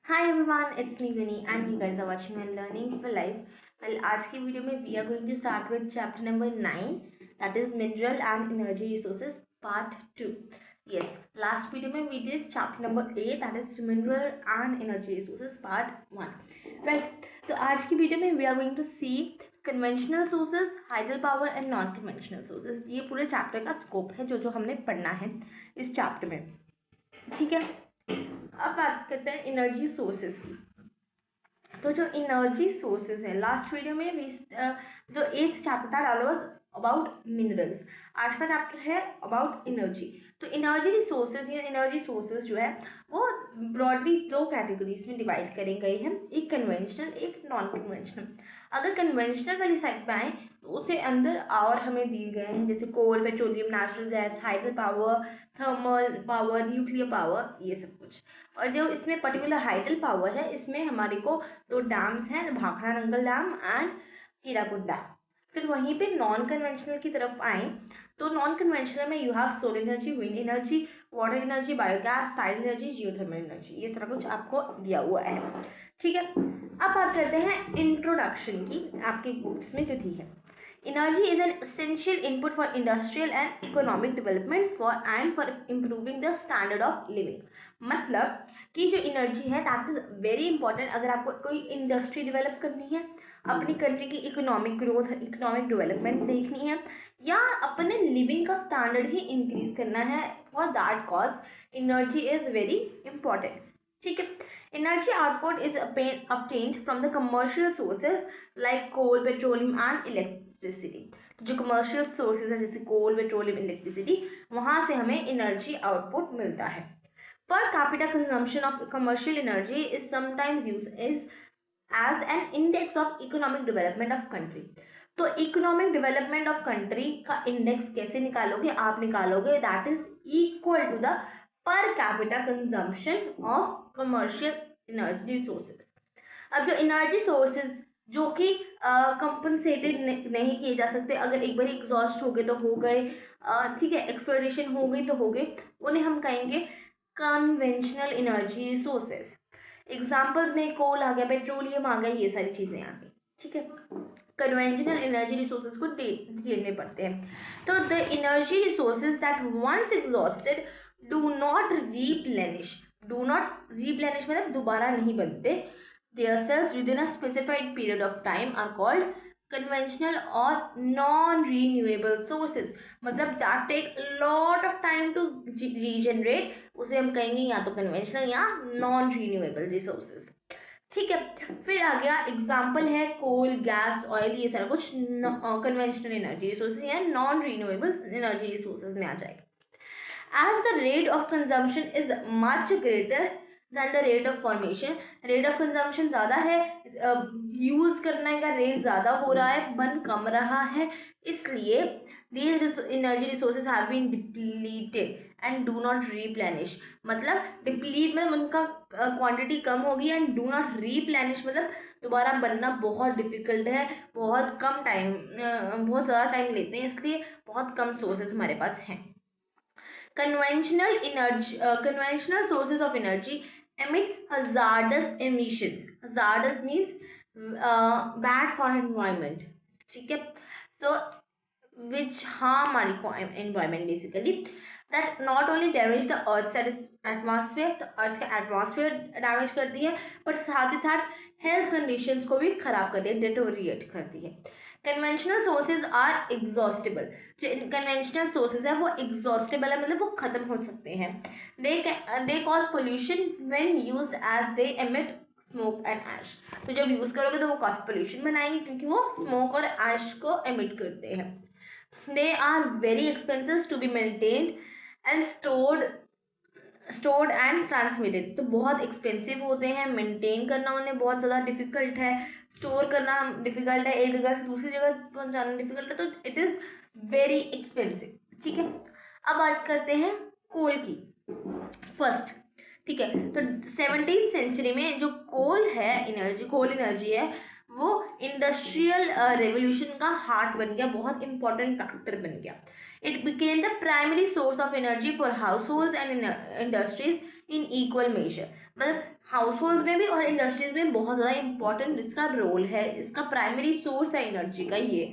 Hi everyone, it's me Winnie and you guys are watching and learning for life. Well, आज की video में we are going to start with chapter number 9, that is mineral and energy resources part 2. Yes, last video में we did chapter number 8, that is mineral and energy resources part 1. Right, तो आज की video में we are going to see conventional sources, hydel power and non-conventional sources. ये पूरे chapter का scope है जो हमने पढ़ना है इस चैप्टर में. ठीक है, अब बात करते हैं एनर्जी सोर्सेज की. तो जो एनर्जी सोर्सेज है, लास्ट वीडियो में जो 8th चैप्टर था दैट वाज अबाउट मिनरल्स. आज का चैप्टर है अबाउट एनर्जी. तो एनर्जी रिसोर्सेज या एनर्जी सोर्सेज जो है वो ब्रॉडली दो कैटेगरीज में डिवाइड करे गए हैं, एक कन्वेंशनल एक नॉन कन्वेंशनल. अगर कन्वेंशनल वाली साइड पे आए तो उसे अंदर और हमें दिए गए हैं जैसे coal, petroleum, natural gas, hydel power, thermal power, nuclear power, ये सब कुछ. और जो इसमें पर्टिकुलर हाइडल पावर है, इसमें हमारे को दो डैम्स हैं, Bhakra Nangal dam and Hirakud dam. फिर वहीं पे नॉन कन्वेंशनल की तरफ आए तो नॉन कन्वेंशनल में you have solar energy, wind energy, water energy, biogas, side energy, geothermal energy. ये सारा कुछ आपको दिया हुआ है. ठीक है, अब बात करते हैं इंट्रोडक्शन की, आपकी बुक्स में जो दी है. Energy is an essential input for industrial and economic development and for improving the standard of living. मतलब कि जो एनर्जी है दैट इज वेरी इंपॉर्टेंट. अगर आपको कोई इंडस्ट्री डेवलप करनी है, अपनी कंट्री की इकोनॉमिक ग्रोथ, इकोनॉमिक डेवलपमेंट देखनी है, या अपने लिविंग का स्टैंडर्ड ही इंक्रीज करना है, for that cause energy is very important. ठीक है, energy output is obtained from the commercial sources like coal, petroleum and electricity. जो कमर्शियल सोर्सेज है जैसे कोल, पेट्रोलियम, इलेक्ट्रिसिटी, वहां से हमें एनर्जी आउटपुट मिलता है. Per capita consumption of commercial energy is sometimes used as an index of economic development of country. तो economic development of country का इंडेक्स कैसे निकालोगे? आप निकालोगे that is equal to the per capita consumption of commercial energy sources. अब जो energy sources जो कि कंपनसेटेड नहीं किए जा सकते, अगर एक बार एग्जॉस्ट हो गए तो हो गए, ठीक है, एक्सप्लोरेशन हो गई तो हो गई, उन्हें हम कहेंगे कन्वेंशनल एनर्जी रिसोर्सेज. एग्जाम्पल्स में कोल आ गया, पेट्रोलियम आ गया, ये सारी चीजें आ गई. ठीक है, कन्वेंशनल एनर्जी रिसोर्सेज को डिटेल में पढ़ते हैं. तो the energy resources that once exhausted do not replenish. Do not replenish मतलब दोबारा नहीं बनते. Their cells within a specified period of time are called conventional or non-renewable sources. मतलब that take a lot of time to regenerate, उसे हम कहेंगे या तो conventional या non-renewable resources. ठीक है, फिर आ गया एग्जाम्पल है कोल, गैस, ऑयल, ये सारा कुछ कन्वेंशनल एनर्जी रिसोर्सेज या नॉन रिन्यूएबल एनर्जी रिसोर्सेज में आ जाएगा. As the rate of consumption is much greater than the rate of formation, rate of consumption ज़्यादा है, यूज़ करने का रेट ज़्यादा हो रहा है, बन कम रहा है, इसलिए these energy resources have been depleted and do not replenish. मतलब डिप्लीट मतलब उनका क्वांटिटी कम होगी, एंड डू नॉट रीप्लेनिश मतलब दोबारा बनना बहुत डिफिकल्ट है, बहुत कम टाइम, बहुत ज़्यादा टाइम लेते हैं, इसलिए बहुत कम सोर्सेज हमारे पास हैं. Conventional sources of energy emit hazardous emissions. Hazardous means bad for environment. ठीक है, so which harm our environment basically, that not only damage the earth's atmosphere, तो अर्थ का एटमॉस्फेयर डैमेज करती है, बट साथ ही साथ हेल्थ कंडीशंस को भी खराब करती है, डिटोरिएट करती है. Conventional sources are exhaustible. जो कन्वेंशनल सोर्सेज है वो एग्जॉस्टेबल है, मतलब वो खत्म हो सकते हैं. They cause pollution when used as they emit smoke and ash. तो जब यूज करोगे तो वो काफी पोल्यूशन बनाएंगे क्योंकि वो स्मोक और ऐश को एमिट करते हैं. They are very expensive to be maintained and stored and transmitted. तो बहुत एक्सपेंसिव होते हैं, मेंटेन करना उन्हें बहुत ज़्यादा डिफिकल्ट है, स्टोर करना डिफिकल्ट है, एक जगह से दूसरी जगह पहुंचाना डिफिकल्ट है, तो इट इज़ वेरी एक्सपेंसिव. ठीक है, अब बात करते हैं कोल की फर्स्ट. ठीक है, तो 17th सेंचुरी में जो कोल एनर्जी है वो इंडस्ट्रियल रेवोल्यूशन का हार्ट बन गया, बहुत इंपॉर्टेंट फैक्टर बन गया. It became the primary source of energy for households and industries in equal measure. मतलब हाउस होल्ड में भी और इंडस्ट्रीज में बहुत ज़्यादा इंपॉर्टेंट इसका रोल है, इसका प्राइमरी सोर्स है एनर्जी का ये।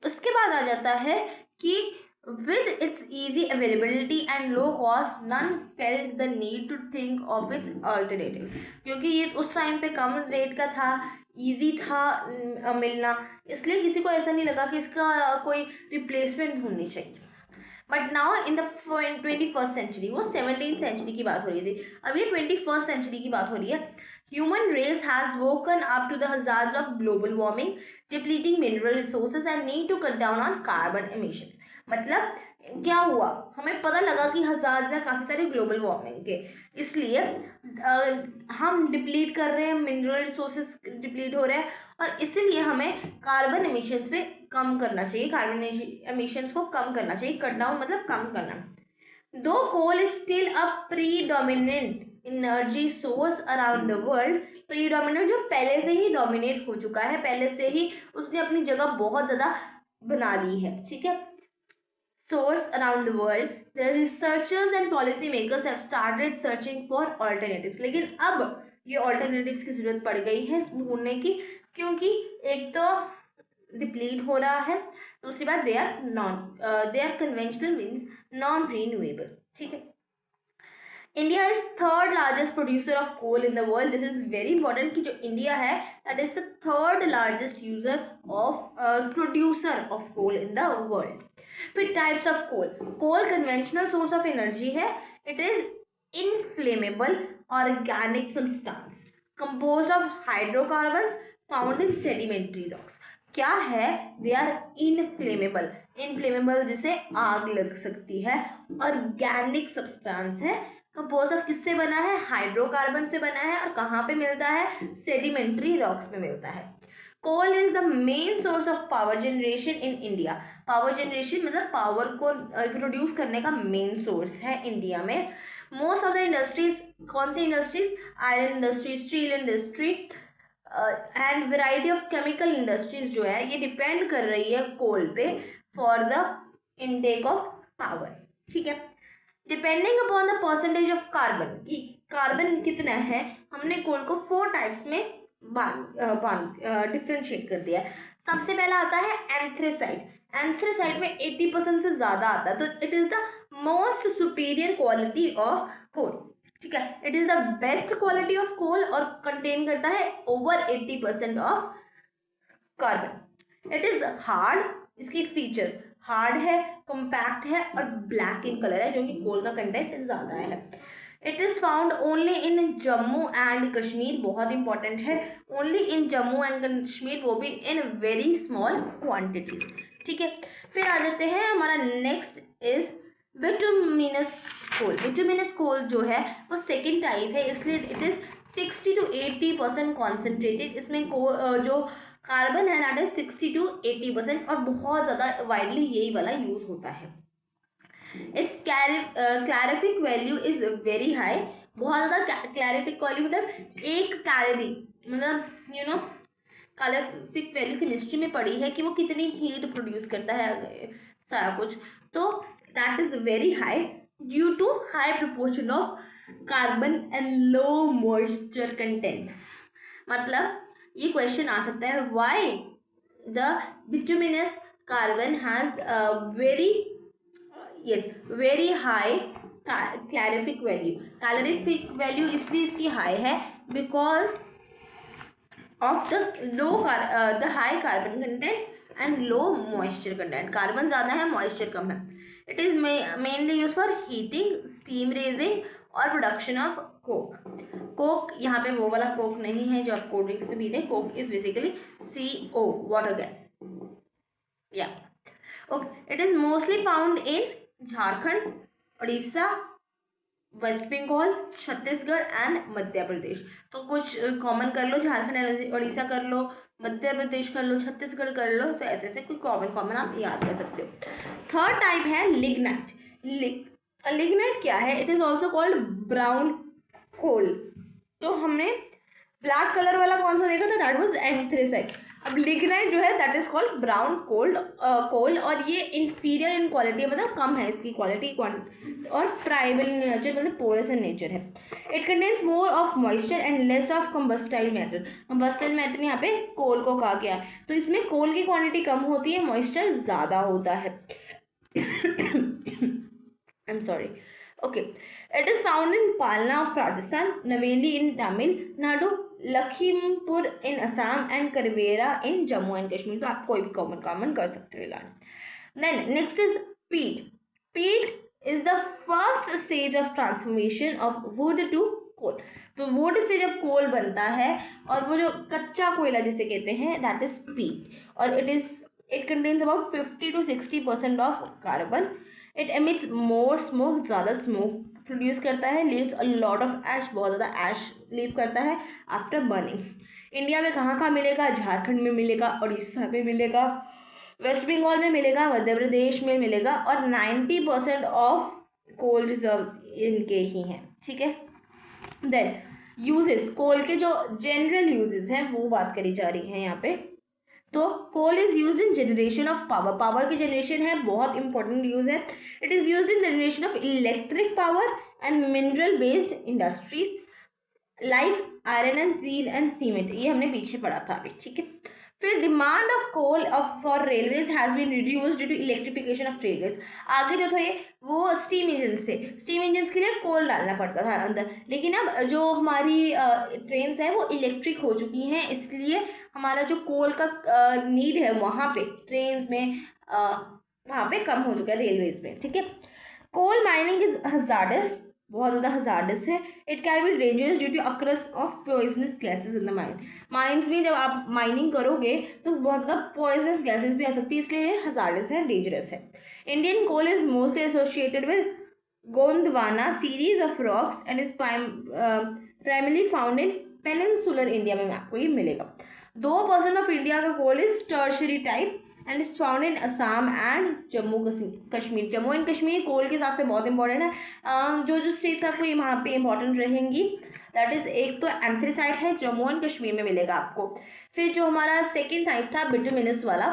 उसके बाद आ जाता है कि with its easy availability and low cost none felt the need to think of its alternative, क्योंकि ये उस टाइम पे कम रेट का था, इजी था मिलना, इसलिए किसी को ऐसा नहीं लगा कि इसका कोई रिप्लेसमेंट होनी चाहिए। But now in the 21st century, वो 17th सेंचुरी की बात हो रही थी, अब ये 21st सेंचुरी की बात हो रही है। Human race has woken up to the hazards of global warming, depleting mineral resources and need to cut down on carbon emissions. मतलब क्या हुआ, हमें पता लगा कि हजार्ड्स है काफी सारे ग्लोबल वार्मिंग के, इसलिए हम डिप्लीट कर रहे हैं, मिनरल रिसोर्सेज डिप्लीट हो रहे हैं, और इसीलिए हमें कार्बन एमिशंस पे कम करना चाहिए, कार्बन एमिशंस को कम करना चाहिए, कट डाउन मतलब कम करना। Though coal is still a predominant energy source around the world, predominant जो पहले से ही डोमिनेट हो चुका है, पहले से ही उसने अपनी जगह बहुत ज्यादा बना ली है, ठीक है, source around the world, the researchers and policy makers have started searching for alternatives। लेकिन अब ये alternatives की जरूरत पड़ गई है ढूंढने की, क्योंकि एक तो डिप्लीट हो रहा है, दूसरी बात they are conventional means non renewable, ठीक है। India is third largest producer of coal in the world. This is very important कि जो इंडिया है that is the third largest user of producer of coal in the world. फिर types of coal, coal conventional source of energy है, it is inflammable organic substance composed of hydrocarbons found in sedimentary rocks. क्या है, they are inflammable, inflammable जिसे आग लग सकती है, organic substance है, कंपोज ऑफ किससे बना है, हाइड्रोकार्बन से बना है, और कहाँ पे मिलता है, सेडिमेंट्री रॉक्स में मिलता है। Coal is the main source of power generation in India. Power generation मतलब पावर को प्रोड्यूस करने का मेन सोर्स है इंडिया में। मोस्ट ऑफ द इंडस्ट्रीज, कौन सी industries, iron industry, steel industry and variety of chemical industries जो है ये डिपेंड कर रही है कोल पे for the intake of power, ठीक है। Depending upon the percentage of carbon, कि कार्बन कितना है, हमने कोल को 4 टाइप्स में डिफ्रेंशिएट कर दिया है। सबसे पहला आता है एंथ्रेसाइट। एंथ्रेसाइट में 80% से ज्यादा आता है, तो it is the most superior quality of coal, ठीक है। It is the best quality of coal और कंटेन करता है over 80% of carbon. It is hard, इसकी फीचर्स हार्ड है, कॉम्पैक्ट है और ब्लैक इन कलर है, क्योंकि कोल का कंटेंट ज्यादा है। It is found only in Jammu and Kashmir, बहुत इंपॉर्टेंट है, only in Jammu and Kashmir, वो भी इन वेरी स्मॉल क्वांटिटीज, ठीक है। फिर आ जाते हैं, हमारा next is bituminous coal. Bituminous coal जो है वो सेकेंड टाइप है, इसलिए इट इज 60 to 80% कॉन्सेंट्रेटेड। इसमें जो कार्बन है दैट इज 60 to 80% और बहुत ज्यादा वाइडली यही वाला यूज होता है। It's calorific value is very high, बहुत ज्यादा कैलोरिफिक वैल्यू मतलब एक कैलोरी, मतलब you know calorific value chemistry में पढ़ी है कि वो कितनी हीट प्रोड्यूस करता है सारा कुछ, तो that is very high due to high proportion of carbon and low moisture content. मतलब ये क्वेश्चन आ सकता है, why the bituminous carbon has very high calorific value. Calorific value इसलिए इसकी हाई है because of the high carbon content and low moisture content. Carbon ज्यादा है, मॉइस्चर कम है। It is mainly use for heating, steam raising और production of coke. Coke यहाँ पे वो वाला कोक नहीं है जो आप कोल्ड ड्रिंक्स में पीते हैं, coke is basically CO, water gas, या okay. It is mostly found in Jharkhand, Orissa, West Bengal, Chhattisgarh and Madhya Pradesh. तो कुछ कॉमन कर लो, झारखंड एंड उड़ीसा कर लो, मध्य प्रदेश कर लो, छत्तीसगढ़ कर लो, तो ऐसे ऐसे कोई कॉमन आप याद कर सकते हो। थर्ड टाइप है लिग्नाइट। लिग्नाइट क्या है, it is also called brown coal. तो हमने ब्लैक कलर वाला कौन सा देखा था, दैट वाज एंथ्रेसाइट। अब लिग्नाइट जो है that is called brown coal, और ये इंफीरियर इन क्वालिटी, मतलब कम है इसकी क्वालिटी, और ट्राइबल इन नेचर, मतलब पोरस इन नेचर है। It contains more of moisture and less of combustible matter. Combustible matter यहाँ पे कोल को कहा गया है, तो इसमें कोल की क्वांटिटी कम होती है, मॉइस्चर ज्यादा होता है। I'm sorry. Okay. It is found in Palna of Rajasthan, Naveli in Tamil Nadu, Lakhimpur in Assam and Karvera in Jammu and Kashmir. तो आप कोई भी कॉमन कर सकते हो लाना। Then next is peat. Peat is the first stage of transformation of wood to coal. तो wood से जब कोल बनता है और वो जो कच्चा कोयला जिसे कहते हैं that is peat, और it contains about 50 to 60% of carbon. It emits more smoke, ज़्यादा smoke प्रोड्यूस करता है, leaves a lot of ash, बहुत ज़्यादा ash लीव करता है आफ्टर बर्निंग। इंडिया में कहाँ कहाँ मिलेगा? झारखंड में मिलेगा, उड़ीसा में मिलेगा, वेस्ट बंगाल में मिलेगा, मध्य प्रदेश में मिलेगा, और 90% ऑफ कोल रिजर्व इनके ही हैं। ठीक है। देन यूजेस, कोल के जो जनरल यूजेस हैं वो बात करी जा रही है यहाँ पे। तो coal is used in generation of power, power की जनरेशन है, बहुत इंपॉर्टेंट यूज है। It is used in generation of electric power and mineral based industries like iron and steel and cement, ये हमने पीछे पढ़ा था अभी। ठीक है। फिर demand of coal for railways has been reduced due to electrification of railways. आगे जो थे वो स्टीम इंजन थे, स्टीम इंजन के लिए कोल डालना पड़ता था अंदर, लेकिन अब जो हमारी ट्रेन है वो इलेक्ट्रिक हो चुकी हैं, इसलिए हमारा जो कोल का नीड है वहाँ पे ट्रेन में वहाँ पे कम हो चुका है रेलवेज में। ठीक है। कोल माइनिंग इज हजार्डस, बहुत ज़्यादा हजार्डस है। It can be dangerous due to occurs of poisonous gases in the mine. Mines में जब आप माइनिंग करोगे तो बहुत ज़्यादा पॉइजनस गैसेस भी आ सकती है, इसलिए ये हजार्डस है, डेंजरस है। Indian coal is mostly associated with Gondwana series of rocks and is primarily found in peninsular India में आपको ये मिलेगा। 2% ऑफ इंडिया का coal is tertiary type and is found in Assam and Jammu Kashmir. Jammu and Kashmir coal के हिसाब से बहुत इंपॉर्टेंट है। जो स्टेट्स आपको यहाँ पे इंपॉर्टेंट रहेंगी दैट इज, एक तो एंथ्रेसाइट है, जम्मू एंड कश्मीर में मिलेगा आपको। फिर जो हमारा सेकेंड टाइप था बिटुमिनस वाला,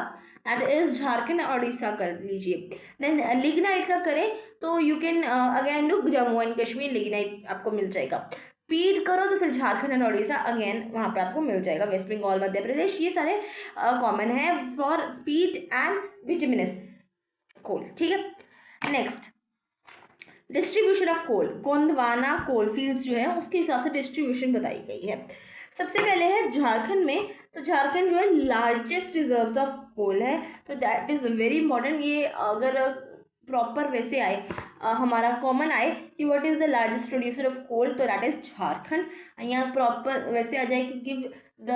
दैट इज झारखंड और उड़ीसा कर लीजिए। देन लिग्नाइट का करें तो you can again look Jammu and Kashmir, lignite आपको मिल जाएगा। पीट करो तो फिर झारखंड एंड उड़ीसा, अगेन वहाँ पे आपको मिल जाएगा। वेस्ट बंगाल, मध्य प्रदेश, ये सारे कॉमन है फॉर पीट एंड बिटुमिनस कोल। ठीक है। Next distribution of coal, Gondwana coal fields जो है उसके हिसाब से डिस्ट्रीब्यूशन बताई गई है। सबसे पहले है झारखंड में, तो झारखंड जो है लार्जेस्ट रिजर्व्स ऑफ कोल है, तो दैट इज वेरी इंपॉर्टेंट। ये अगर प्रॉपर वैसे आए हमारा कॉमन आए कि what is the largest producer of coal, तो दैट इज झारखंड। यहाँ प्रॉपर वैसे आ जाए कि give the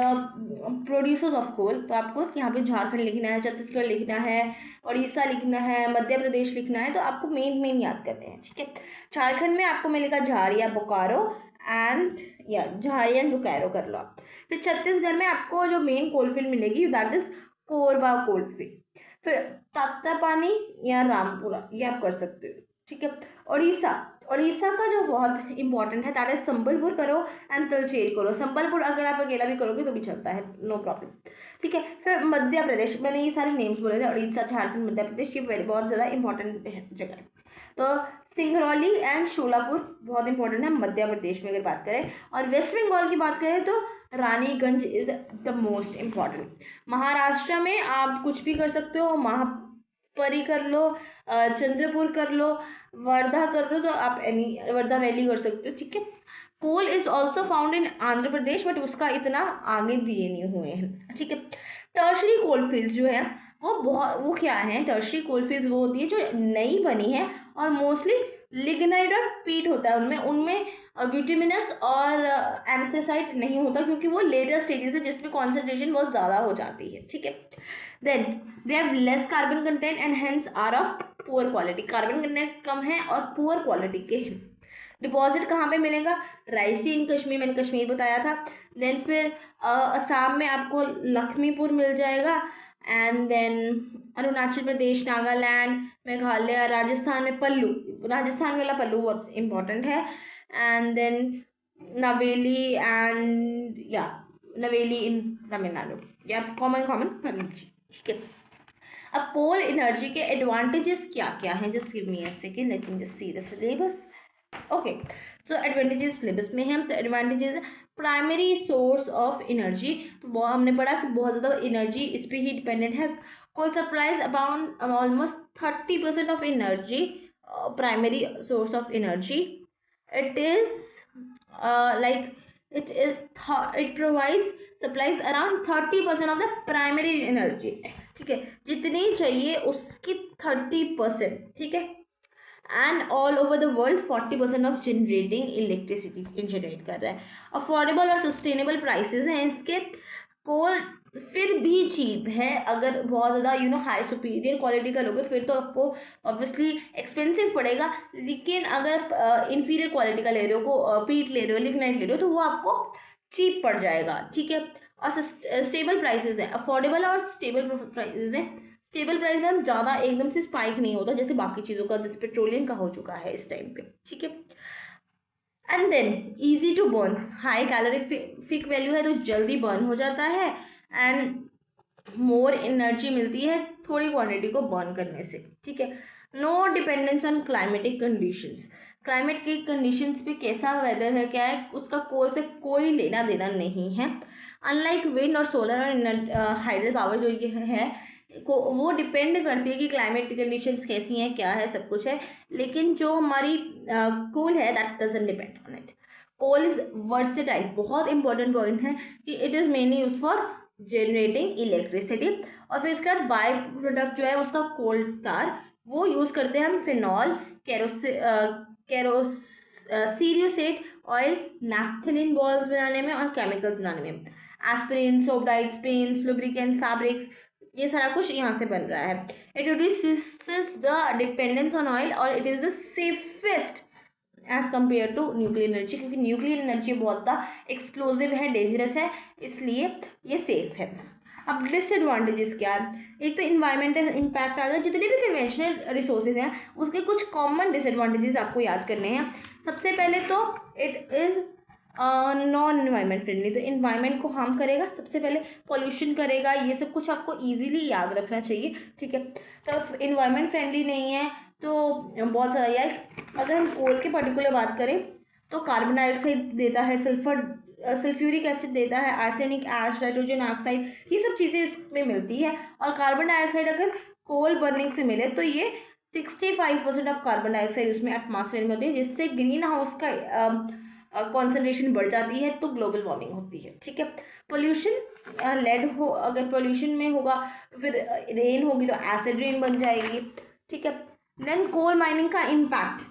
producers of coal, तो आपको यहाँ पे झारखंड लिखना है, छत्तीसगढ़ लिखना है, उड़ीसा लिखना है, मध्य प्रदेश लिखना है, तो आपको मेन याद करने हैं। ठीक है। झारखंड में आपको मिलेगा झारिया, बोकारो एंड या झारिया एंड बोकारो कर लो आप। फिर छत्तीसगढ़ में आपको जो मेन कोलफील्ड मिलेगी दैट इज कोरबा कोलफील्ड। फिर तातापानी या रामपुरा, ये आप कर सकते हो। ठीक है। उड़ीसा का जो बहुत इंपॉर्टेंट है दैट इज संबलपुर करो एंड तलचेर करो। संबलपुर अगर आप अकेला भी करोगे तो भी चलता है, नो प्रॉब्लम। ठीक है। फिर मध्य प्रदेश, मैंने ये सारे नेम्स बोले थे, उड़ीसा, झारखंड, मध्य प्रदेश, ये बहुत ज़्यादा इंपॉर्टेंट जगह है। तो सिंगरौली एंड शोलापुर बहुत इंपॉर्टेंट है मध्य प्रदेश में अगर बात करें। और वेस्ट बंगाल की बात करें तो Raniganj is the most important. Maharashtra में आप कुछ भी कर सकते हो, महापरी कर लो, चंद्रपुर कर लो, वर्धा कर लो, तो आप एनी वर्धा वैली कर सकते हो। ठीक है। Coal is also found in Andhra Pradesh, but उसका इतना आगे दिए नहीं हुए हैं। ठीक है। टर्शरी कोलफील्ड जो है वो क्या है? टर्शरी कोलफील्ड वो होती है जो नई बनी है और मोस्टली लिग्नाइट और पीट होता है उनमें बिटुमिनस और एंथ्रेसाइट नहीं होता, क्योंकि वो लेटर स्टेजेस है जिसमें कॉन्सेंट्रेशन बहुत ज़्यादा हो जाती है। ठीक है। Then they have less carbon content and hence are of poor quality. Carbon content कम है और पुअर क्वालिटी के हैं। डिपॉजिट कहाँ पे मिलेगा? रायसी इन कश्मीर, मैंने कश्मीर बताया था। देन फिर असम में आपको लखीमपुर मिल जाएगा, एंड देन अरुणाचल प्रदेश, नागालैंड, मेघालय, राजस्थान में पल्लू, राजस्थान वाला पल्लू बहुत इंपॉर्टेंट है, एंड देन नवेली एंड या नवेली इन तमिलनाडु, या कॉमन कर लीजिए, ठीक है। अब कोल एनर्जी के एडवांटेजेस क्या क्या हैं, just give me a second, let me just see the syllabus. Okay, so advantages syllabus में हैं। तो advantages, primary source of energy, तो हमने पढ़ा कि बहुत ज़्यादा एनर्जी इस पर ही डिपेंडेंट है। Coal supplies about almost 30% of energy, primary source of energy. It is like it provides supplies around 30% of the primary energy, ठीक है, जितनी चाहिए उसकी 30%, ठीक है। And all over the world 40% of generating electricity generate कर रहा है। अफोर्डेबल और सस्टेनेबल प्राइसेस हैं इसके। कोल फिर भी चीप है, अगर बहुत ज़्यादा हाई सुपीरियर क्वालिटी का लोगे तो फिर तो आपको ऑब्वियसली एक्सपेंसिव पड़ेगा, लेकिन अगर इंफीरियर क्वालिटी का ले रहे हो, पीट ले रहे हो, लिग्नाइट ले रहे हो, तो वो आपको चीप पड़ जाएगा, ठीक है। और स्टेबल प्राइसेस है, अफोर्डेबल और स्टेबल प्राइसेस है। स्टेबल प्राइस में ज़्यादा एकदम से स्पाइक नहीं होता जैसे बाकी चीज़ों का, जैसे पेट्रोलियम का हो चुका है इस टाइम पे, ठीक है। And then easy to burn, high calorific value है तो जल्दी बर्न हो जाता है, एंड मोर एनर्जी मिलती है थोड़ी क्वांटिटी को बर्न करने से, ठीक है। No dependence on climatic conditions, climate की कंडीशंस पे कैसा वेदर है क्या है उसका कोल से कोई लेना देना नहीं है। अनलाइक विंड और सोलर और हाइडल पावर जो ये है को वो डिपेंड करती है कि क्लाइमेट कंडीशंस कैसी हैं, क्या है, सब कुछ है, लेकिन जो हमारी कोल है that doesn't depend on it. Coal is versatile, बहुत इंपॉर्टेंट पॉइंट है कि it is mainly use for generating electricity. और फिर इसका बाय प्रोडक्ट जो है उसका कोल तार, वो यूज करते हैं हम phenol, creosote oil, naphthalene balls बनाने में और केमिकल्स बनाने में। Aspirin, soap dyes, paints, lubricants, fabrics, ये सारा कुछ यहाँ से बन रहा है। It reduces the dependence on oil और it is the safest as compare to nuclear energy, क्योंकि न्यूक्लियर एनर्जी बहुत ज़्यादा एक्सप्लोजिव है, डेंजरस है, इसलिए ये सेफ है। अब डिसएडवांटेजेस क्या है, एक तो इन्वायरमेंटल इम्पैक्ट आ गया, जितने भी कन्वेंशनल रिसोर्सेज हैं उसके कुछ कॉमन डिसएडवांटेजेस आपको याद करने हैं। सबसे पहले तो it is non environment friendly, तो इन्वायरमेंट को हार्म करेगा, सबसे पहले पॉल्यूशन करेगा, ये सब कुछ आपको इजीली याद रखना चाहिए, ठीक है। तो इन्वायरमेंट फ्रेंडली नहीं है तो बहुत सारा यार, अगर हम कोल की पर्टिकुलर बात करें तो कार्बन डाइऑक्साइड देता है, सल्फ्यूरिक एसिड देता है, आर्सेनिक एश, नाइट्रोजन ऑक्साइड, ये सब चीज़ें इसमें मिलती है। और कार्बन डाइऑक्साइड अगर कोल बर्निंग से मिले तो ये 65% ऑफ कार्बन डाइऑक्साइड उसमें एटमॉस्फेयर में होती है, जिससे ग्रीन हाउस का कॉन्सेंट्रेशन बढ़ जाती है तो ग्लोबल वार्मिंग होती है, ठीक है। पोल्यूशन, लेड हो अगर पोल्यूशन में होगा तो फिर रेन होगी तो एसिड रेन बन जाएगी, ठीक है। देन कोल माइनिंग का impact,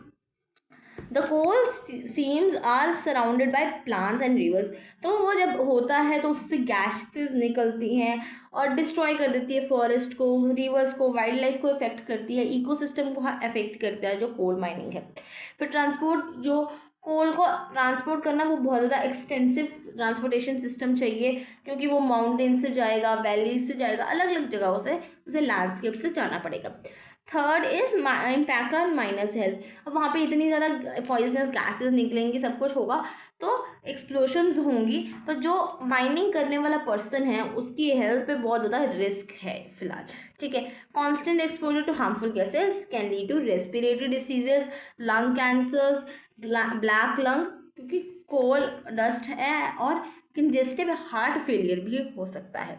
the coal seams are surrounded by plants and rivers, तो वो जब होता है तो उससे गैसेस निकलती हैं और डिस्ट्रॉय कर देती है फॉरेस्ट को, रिवर्स को, वाइल्ड लाइफ को इफेक्ट करती है, इकोसिस्टम को अफेक्ट करता है जो कोल माइनिंग है। फिर ट्रांसपोर्ट, जो कोल को ट्रांसपोर्ट करना वो बहुत ज़्यादा एक्सटेंसिव ट्रांसपोर्टेशन सिस्टम चाहिए, क्योंकि वो माउंटेन से जाएगा, वैलीज से जाएगा, अलग अलग जगहों से उसे लैंडस्केप से जाना पड़ेगा। Third is impact on minus health, अब वहाँ पे इतनी ज़्यादा पॉइजनस गैसेस निकलेंगी, सब कुछ होगा तो एक्सप्लोशंस होंगी, तो जो माइनिंग करने वाला पर्सन है उसकी हेल्थ पे बहुत ज़्यादा रिस्क है फिलहाल, ठीक है। Constant exposure to harmful gases can lead to respiratory diseases, lung cancers, black lung, क्योंकि कोल डस्ट है, और कंजेस्टिव हार्ट फेलियर भी हो सकता है।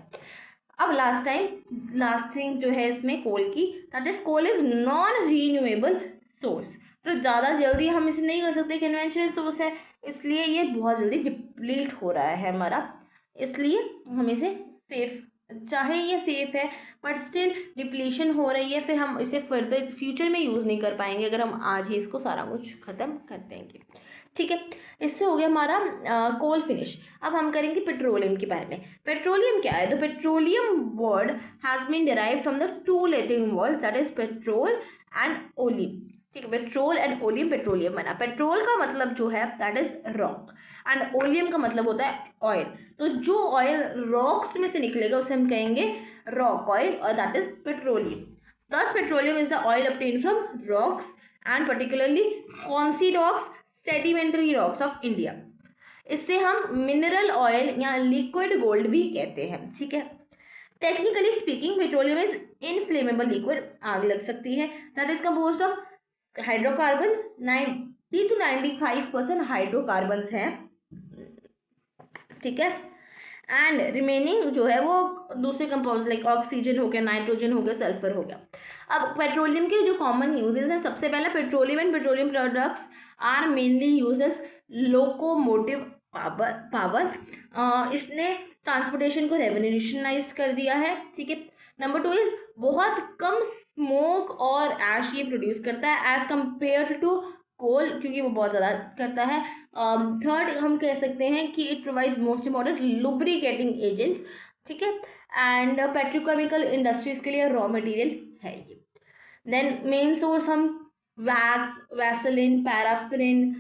अब लास्ट थिंग जो है इसमें कोल की, that is coal is non renewable source, तो ज़्यादा जल्दी हम इसे नहीं कर सकते, कन्वेंशनल सोर्स है, इसलिए ये बहुत जल्दी डिप्लीट हो रहा है हमारा, इसलिए हम इसे सेफ, चाहे ये सेफ है बट स्टिल डिप्लीशन हो रही है, फिर हम इसे फर्दर फ्यूचर में यूज़ नहीं कर पाएंगे अगर हम आज ही इसको सारा कुछ ख़त्म कर देंगे, ठीक है। इससे हो गया हमारा कोल फिनिश। अब हम करेंगे पेट्रोलियम के बारे में। पेट्रोलियम क्या है, तो petroleum word has been derived from the two Latin words, that is petrol and oleum, ठीक है। पेट्रोल एंड ओलियम, पेट्रोलियम बना। पेट्रोल का मतलब जो है that is rock, and oleum का मतलब होता है ऑयल, तो जो ऑयल रॉक्स में से निकलेगा उसे हम कहेंगे रॉक ऑयल, और that is petroleum. Thus, petroleum is the oil obtained from rocks and particularly कौन सी rocks? Sedimentary rocks of India. इससे हम मिनरल ऑयल या लिक्विड गोल्ड भी कहते हैं, ठीक है। Technically speaking petroleum is inflammable liquid, आग लग सकती है, that is composed of hydrocarbons, 90 to 95% hydrocarbons हैं, ठीक है। एंड रिमेनिंग जो है वो दूसरे कंपाउंड लाइक ऑक्सीजन हो गया, नाइट्रोजन हो गया, सल्फर हो गया। अब पेट्रोलियम के जो कॉमन यूजेस हैं, सबसे पहला petroleum and petroleum products are mainly uses locomotive power, इसने ट्रांसपोर्टेशन को रेवोल्यूशनाइज कर दिया है, ठीक है। नंबर 2 इज बहुत कम स्मोक और ऐश ये प्रोड्यूस करता है एज कंपेयर टू कोल, क्योंकि वो बहुत ज़्यादा करता है। थर्ड हम कह सकते हैं कि it provides most important lubricating agents, ठीक है। एंड पेट्रोकेमिकल इंडस्ट्रीज के लिए रॉ मटेरियल है ये। देन मेन सोर्स हम wax, Vaseline, paraffin,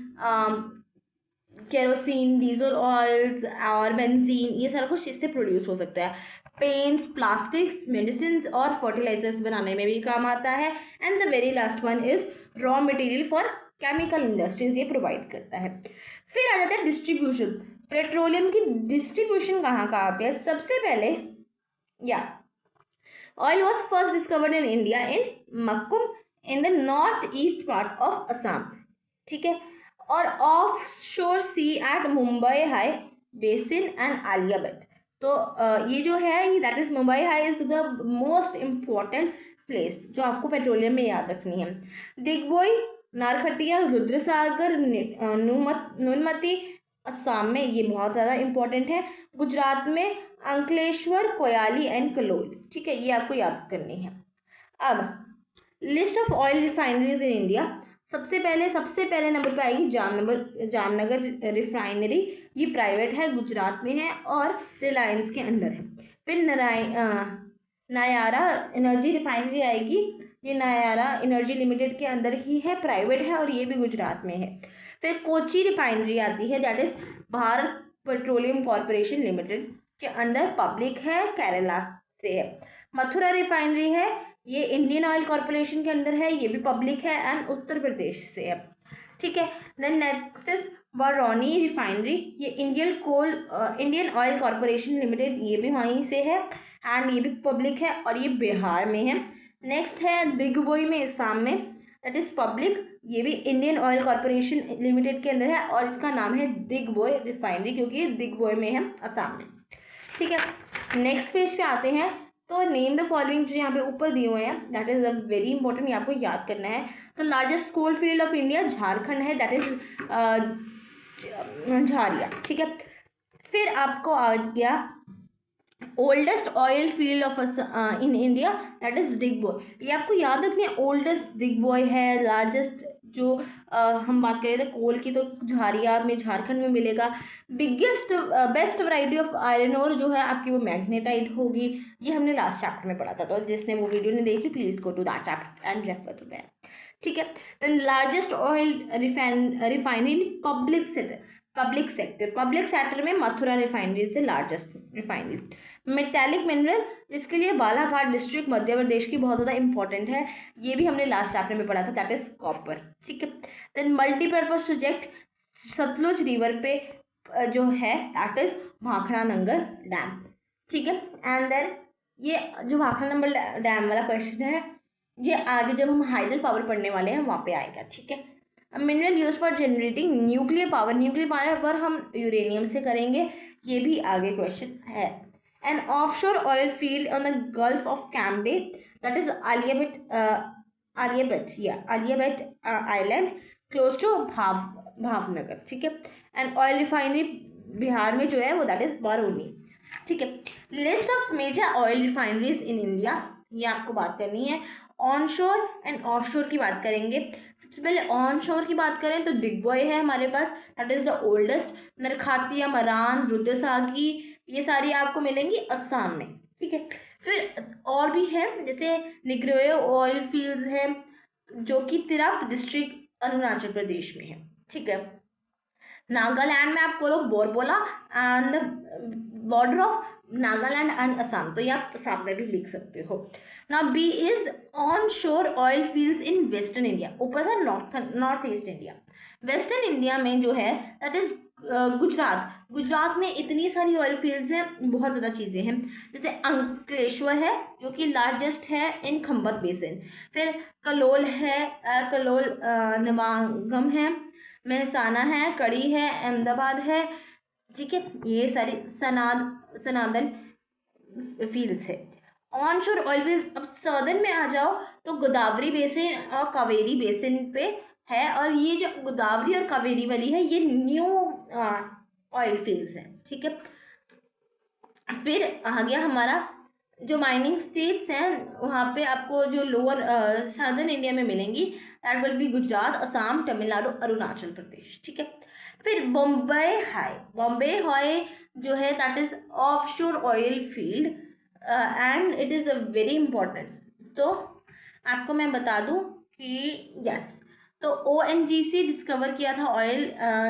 kerosene, diesel oils और बेंजीन, ये सारा कुछ इससे प्रोड्यूस हो सकता है। पेंट्स, प्लास्टिक्स, मेडिसिन और फर्टिलाइजर्स बनाने में भी काम आता है। And the very last one is raw material for chemical industries, ये प्रोवाइड करता है। फिर आ जाता है डिस्ट्रीब्यूशन। पेट्रोलियम की डिस्ट्रीब्यूशन कहाँ कहाँ पे है? सबसे पहले या oil was first discovered in India in Makum in the north east part of Assam, ठीक है। और offshore sea at Mumbai high basin and Alia Bhatt. तो ये जो है that is Mumbai high is the most important place जो आपको पेट्रोलियम में याद रखनी है। दिग्बोई, नारखटिया, रुद्रसागर, नुनमती असम में, ये बहुत ज़्यादा इंपॉर्टेंट है। गुजरात में अंकलेश्वर, कोयाली एंड कलोल, ठीक है, ये आपको याद करनी है। अब list of oil refineries in India, सबसे पहले नंबर पे आएगी जामनगर रिफाइनरी, ये प्राइवेट है, गुजरात में है और रिलायंस के अंडर है। फिर नायारा एनर्जी रिफाइनरी आएगी, ये नायारा एनर्जी लिमिटेड के अंदर ही है, प्राइवेट है और ये भी गुजरात में है। फिर कोची रिफाइनरी आती है, that is Bharat petroleum corporation limited के अंडर, पब्लिक है, केरला से है। मथुरा रिफाइनरी है, ये इंडियन ऑयल कॉरपोरेशन के अंदर है, ये भी पब्लिक है एंड उत्तर प्रदेश से है, ठीक है। Then next is Barauni refinery, ये इंडियन ऑयल कॉरपोरेशन लिमिटेड, ये भी वहीं से है एंड ये भी पब्लिक है और ये बिहार में है। नेक्स्ट है दिग्बोई में असम में, दैट इज पब्लिक, ये भी इंडियन ऑयल कॉरपोरेशन लिमिटेड के अंदर है और इसका नाम है दिग्बोई रिफाइनरी, क्योंकि ये दिग्बोई में है असम में, ठीक है। नेक्स्ट पेज पे आते हैं, तो नेम द फॉलोइंग जो यहाँ पे ऊपर दिए हुए हैं, दैट इज वेरी इंपॉर्टेंट, ये आपको याद करना है। तो largest coal field of India Jharkhand है, दैट इज झारिया, ठीक है। फिर आपको आ गया oldest oil field of in India, that is Digboi, ये आपको याद रखनी है। ओल्डेस्ट दिग्बोय है, लार्जेस्ट जो हम बात करें तो कोल की, तो झारिया में झारखंड में मिलेगा। Biggest best variety of iron ore जो है आपकी वो मैग्नेटाइट होगी, ये हमने लास्ट चैप्टर में पढ़ा था, तो जिसने वो वीडियो नहीं देखी please go to that chapter and refer to that, ठीक है। Then largest oil refinery in public sector में Mathura refinery is the largest refinery. Metallic mineral, जिसके लिए बालाघाट डिस्ट्रिक्ट मध्य प्रदेश की बहुत ज़्यादा इंपॉर्टेंट है, ये भी हमने लास्ट चैप्टर में पढ़ा था, दैट इज कॉपर, ठीक है। Then multipurpose project Sutlej river पे जो है, that is Bhakra Nangal dam, ठीक है। एंड देन ये जो भाखड़ा नंबर डैम वाला क्वेश्चन है, ये आगे जब हम हाइडल पावर पढ़ने वाले हैं वहाँ पे आएगा, ठीक है। Mineral use for generating nuclear power हम यूरेनियम से करेंगे, ये भी आगे क्वेश्चन है। An offshore oil field on the Gulf of Cambay, that is Aliabet Island, close to Bhavnagar, ठीक है। एंड ऑयल रिफाइनरी बिहार में जो है वो दैट इज बरौनी, ठीक है। List of major oil refineries in India, ये आपको बात करनी है। ऑनशोर एंड ऑफशोर की बात करेंगे। सबसे पहले ऑनशोर की बात करें तो दिग्बोय है हमारे पास, दैट इज द ओल्डेस्ट। नरखातिया, मरान, रुद्रसागी, ये सारी आपको मिलेंगी असम में, ठीक है। फिर और भी है, जैसे निग्रोय ऑयल फील्ड्स है जो कि तिरप डिस्ट्रिक्ट अरुणाचल प्रदेश में है, ठीक है। नागालैंड में आप बोलो Borholla and border of Nagaland and Assam, तो ये आप असम में भी लिख सकते हो। Now B is on shore oil fields in western India, ऊपर था north east India. Western India में जो है दैट इज गुजरात में इतनी सारी ऑयल फील्ड्स हैं, बहुत ज़्यादा चीज़ें हैं। जैसे अंकलेश्वर है जो कि लार्जेस्ट है इन खंबत बेसिन। फिर कलोल है, नवागम है, मेहसाना है, कड़ी है, अहमदाबाद है। ठीक है, ये सारी सनातन फील्ड्स है। ऑन शोर ऑयल फील्ड्स, अब सदर्न में आ जाओ तो गोदावरी बेसिन और कावेरी बेसिन पे है, और ये जो गोदावरी और कावेरी वाली है ये न्यू ऑयल फील्ड्स है। ठीक है, फिर आ गया हमारा जो माइनिंग स्टेट्स हैं, वहाँ पे आपको जो लोअर सदर्न इंडिया में मिलेंगी, that will be Gujarat, Assam, Tamil Nadu, Arunachal Pradesh. ठीक है, फिर बॉम्बे हाई जो है that is offshore oil field and it is very important. तो आपको मैं बता दूं कि यस, तो ONGC डिस्कवर किया था oil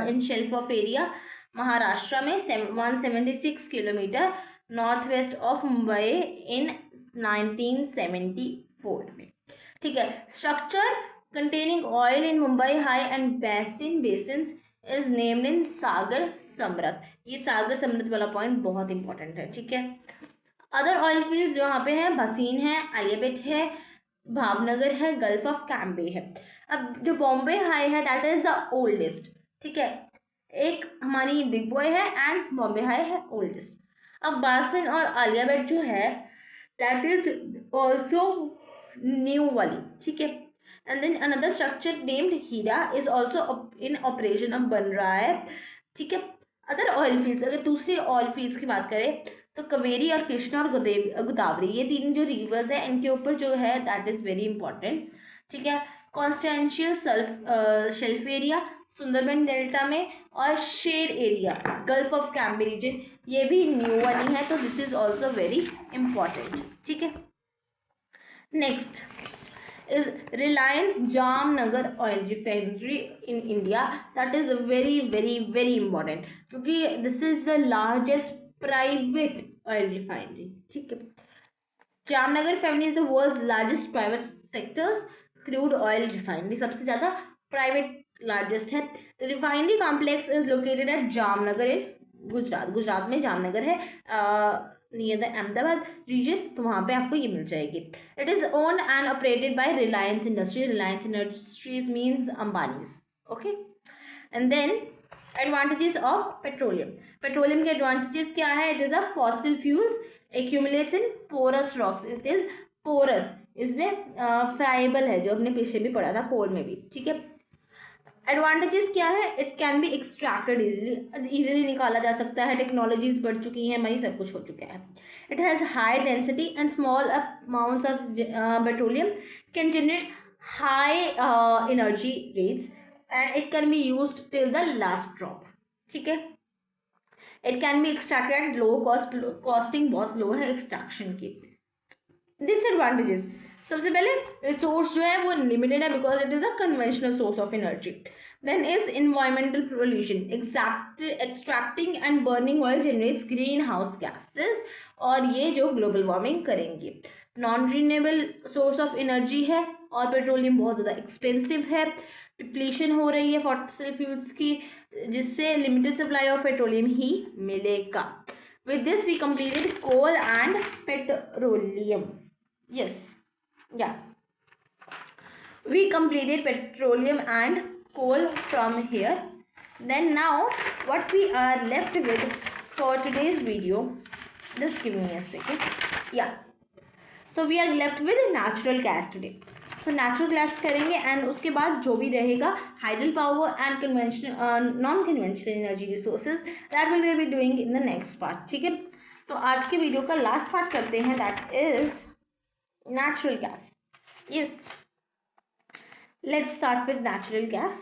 in shelf of area Maharashtra में 176 kilometre north west of Mumbai in 1974 में। ठीक है, structure containing oil in Mumbai high and basin is named in Sagar Samrat. ये सागर समृत वाला पॉइंट बहुत इंपॉर्टेंट है। ठीक है, अदर ऑयल फील्ड्स जो यहाँ पे है, भसीन है, आलियाबेट है, भावनगर है, गल्फ ऑफ कैम्बे है। अब जो बॉम्बे हाई है दैट इज द ओल्डेस्ट। ठीक है, एक हमारी दिग्बॉय है एंड बॉम्बे हाई है ओल्डेस्ट। अब बासिन और आलियाबेट जो है दैट इज ऑल्सो न्यू वाली। ठीक है, and then another structure named Heera is also in operation, अब बन रहा है। ठीक है, अदर ऑयल फील्ड्स, अगर दूसरी ऑयल फील्ड्स की बात करें तो कावेरी और कृष्णा और गोदावरी, ये तीन जो रिवर्स है इनके ऊपर जो है दैट इज वेरी इंपॉर्टेंट। ठीक है, continental shelf area Sundarban delta में, और shore area gulf of Cambay region, ये भी न्यू वाली है, तो this is also very important. ठीक है, next is Reliance Jamnagar oil refinery in India, that is very important क्योंकि this is the largest private oil refinery। ठीक है, Jamnagar refinery is the world's largest private sectors crude oil refinery, सबसे ज्यादा private largest है। Refinery complex is located at Jamnagar in Gujarat में जामनगर है near the Ahmedabad reason, तो वहाँ पे आपको ये मिल जाएगी। It is owned and operated by Reliance industries means Ambanis. Okay, and then advantages of petroleum के एडवांटेजेस क्या है? It is a fossil fuels accumulates in porous rocks, it is porous, इसमें फ्राइबल है, जो हमने पीछे भी पढ़ा था कोल में भी। ठीक है, एडवांटेजेस क्या है? It can be extracted easily निकाला जा सकता है, टेक्नोलॉजीज बढ़ चुकी हैं, वही सब कुछ हो चुका है। It has high density and small amounts of petroleum can generate high energy rates and it can be used till the last drop. ठीक है, it can be extracted at low cost, costing बहुत लो है extraction की। Disadvantages, सबसे पहले resource जो है वो लिमिटेड है because it is a conventional source of energy. Then is environmental pollution, extracting and burning oil generates greenhouse gases, और ये जो ग्लोबल वार्मिंग करेंगे। Non renewable source of energy है, और पेट्रोलियम बहुत ज़्यादा एक्सपेंसिव है, डिप्लीशन हो रही है फॉसिल फ्यूल्स की, जिससे लिमिटेड सप्लाई ऑफ पेट्रोलियम ही मिलेगा। With this we completed coal and petroleum. Yes, yeah, we completed petroleum and coal from here. Then now what we are left with for today's video, just give me a second. Yeah, so we are left with natural gas today. So natural gas करेंगे and उसके बाद जो भी रहेगा hydel power and conventional non conventional energy resources, that will be doing in the next part. ठीक है, तो आज के वीडियो का लास्ट पार्ट करते हैं, that is natural gas. Yes, let's start with natural gas.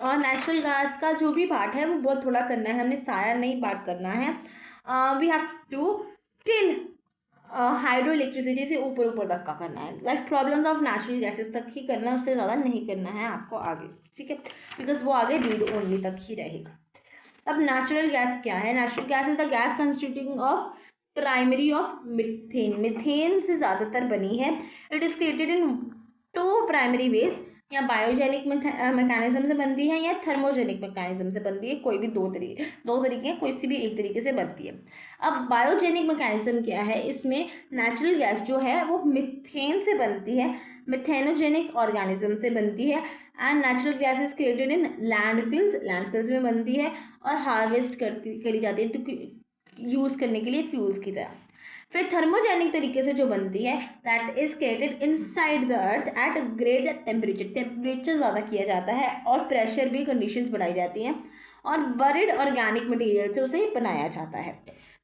और नेचुरल गैस का जो भी पार्ट है वो बहुत थोड़ा करना है, हमने सारा नहीं पार्ट करना है। We have to till hydro electricity से ऊपर तक का करना है, like problems of natural gases तक ही करना है, उससे ज़्यादा नहीं करना है आपको आगे। ठीक है, बिकॉज वो आगे रीड ओनली तक ही रहेगा। अब नेचुरल गैस क्या है? Natural gas is the gas constituting of primary of methane, methane से ज़्यादातर बनी है। It is created in two primary ways, या बायोजेनिक मैकेनिज्म से बनती है या थर्मोजेनिक मैकेनिज्म से बनती है। कोई भी दो तरीके हैं, कोई सी भी एक तरीके से बनती है। अब बायोजेनिक मैकेनिज्म क्या है, इसमें नेचुरल गैस जो है वो मिथेन से बनती है, मिथेनोजेनिक ऑर्गेनिज्म से बनती है। And natural gas is created in landfills में बनती है और हार्वेस्ट करी जाती है तो यूज करने के लिए फ्यूल्स की तरह। फिर थर्मोजेनिक तरीके से जो बनती है, that is created inside the earth at great temperature, temperature ज़्यादा किया जाता है और प्रेशर भी कंडीशंस बढ़ाई जाती हैं और बरिड ऑर्गेनिक मटेरियल से उसे बनाया जाता है।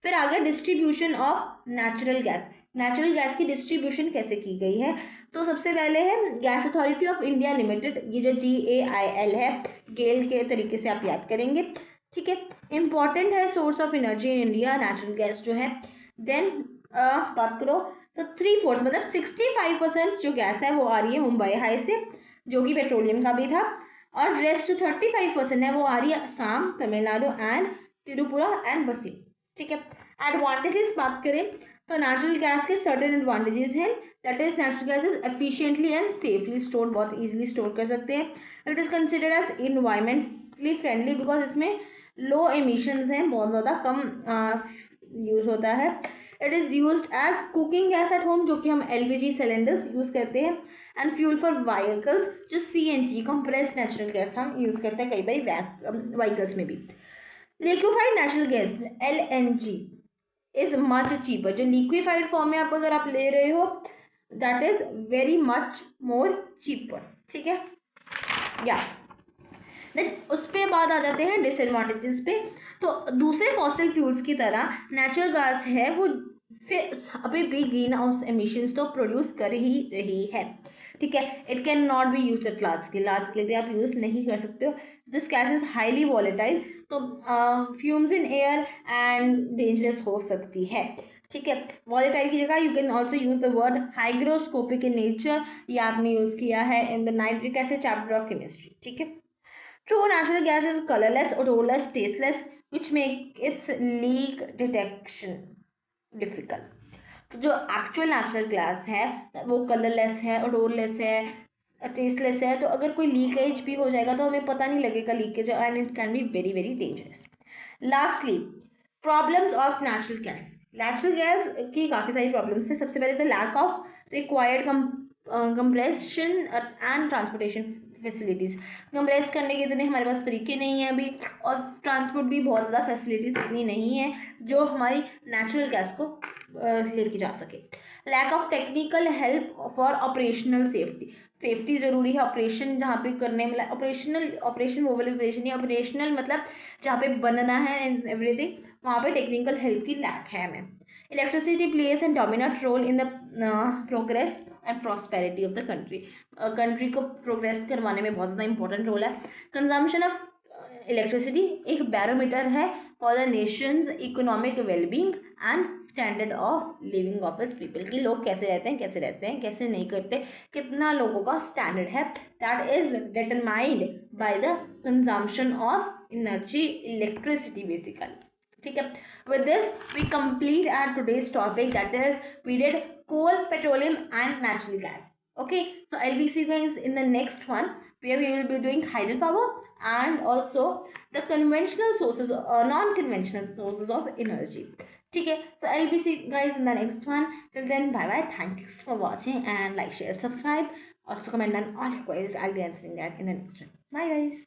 फिर आगे डिस्ट्रीब्यूशन ऑफ नेचुरल गैस की डिस्ट्रीब्यूशन कैसे की गई है, तो सबसे पहले है gas authority of India limited, ये जो GAIL है, गेल के तरीके से आप याद करेंगे, ठीक है। इंपॉर्टेंट है source of energy in India natural gas जो है। देन बात करो तो 3/4 मतलब 65% जो गैस है वो आ रही है मुंबई हाई से, जो कि पेट्रोलियम का भी था, और रेस्ट जो 35% है वो आ रही है असम, तमिलनाडु एंड त्रिपुरा एंड बसी, ठीक है। एडवांटेजेस बात करें तो नेचुरल गैस के सर्टेन एडवांटेजेस हैं, that is natural gas is efficiently and safely store, बहुत इजीली स्टोर कर सकते हैं। It is considered as environmentally friendly because इसमें लो एमिशंस हैं, बहुत ज़्यादा कम यूज़ होता है। It is used as cooking gas at home, जो कि हम LPG सिलेंडर्स यूज़ करते हैं। एंड फ्यूल फॉर व्हीकल्स, जो CNG कंप्रेस्ड नेचुरल गैस हम यूज़ करते हैं कई बार व्हीकल्स में भी। Liquefied natural gas LNG is much cheaper, जो लिक्विफाइड फॉर्म में आप अगर आप ले रहे हो that is very much more cheaper, ठीक है। या देन उस पे बाद आ जाते हैं डिसएडवांटेजेस पे। तो दूसरे फॉसिल फ्यूल्स की तरह नेचुरल गैस है वो फिर अभी भी ग्रीन हाउस एमिशंस तो प्रोड्यूस कर ही रही है, ठीक है। It can not be use at large scale पे आप यूज नहीं कर सकते हो। This gas is highly volatile, तो fumes in air and dangerous हो सकती है, ठीक है। वॉलेटाइल की जगह you can also use the word hygroscopic in nature, ये आपने यूज किया है in the nitric acid chapter of chemistry, ठीक है। True natural gas is colorless, odorless, tasteless, which make its leak detection difficult. तो जो एक्चुअल नेचुरल गैस है वो कलरलेस है, ओडोरलेस है, टेस्टलेस है, तो अगर कोई लीकेज भी हो जाएगा तो हमें पता नहीं लगेगा leakage, and it can be very very dangerous. Lastly problems of natural gas की काफ़ी सारी प्रॉब्लम्स है। सबसे पहले तो lack of required compression and transportation facilities, compress करने के इतने हमारे पास तरीके नहीं हैं अभी, और ट्रांसपोर्ट भी बहुत ज़्यादा फैसिलिटीज़ इतनी नहीं है जो हमारी नेचुरल गैस को लेके जा सके। Lack of technical help for operational safety ज़रूरी है ऑपरेशन जहाँ पे करने में, ऑपरेशन वो वाले ऑपरेशन या ऑपरेशनल मतलब जहाँ पे बनना है एंड एवरीथिंग, वहाँ पे टेक्निकल हेल्प की लैक है हमें। Electricity plays an dominant role in the progress and prosperity of the country को प्रोग्रेस करवाने में बहुत ज़्यादा इंपॉर्टेंट रोल है। कंजम्पशन ऑफ इलेक्ट्रिसिटी एक बैरोमीटर है for the nation's economic wellbeing and standard of living of its people, कि लोग कैसे रहते हैं कैसे नहीं करते, कितना लोगों का स्टैंडर्ड है, that is determined by the consumption of energy, electricity basically, ठीक है। With this we complete our today's topic, that is we did coal, petroleum and natural gas. Okay, so I'll be seeing you guys in the next one where we will be doing hydropower and also the conventional sources or non-conventional sources of energy. ठीक है, so I'll be seeing you guys in the next one. Till then, bye bye. Thanks for watching and like, share, subscribe. Also comment on all your queries. I'll be answering that in the next one. Bye guys.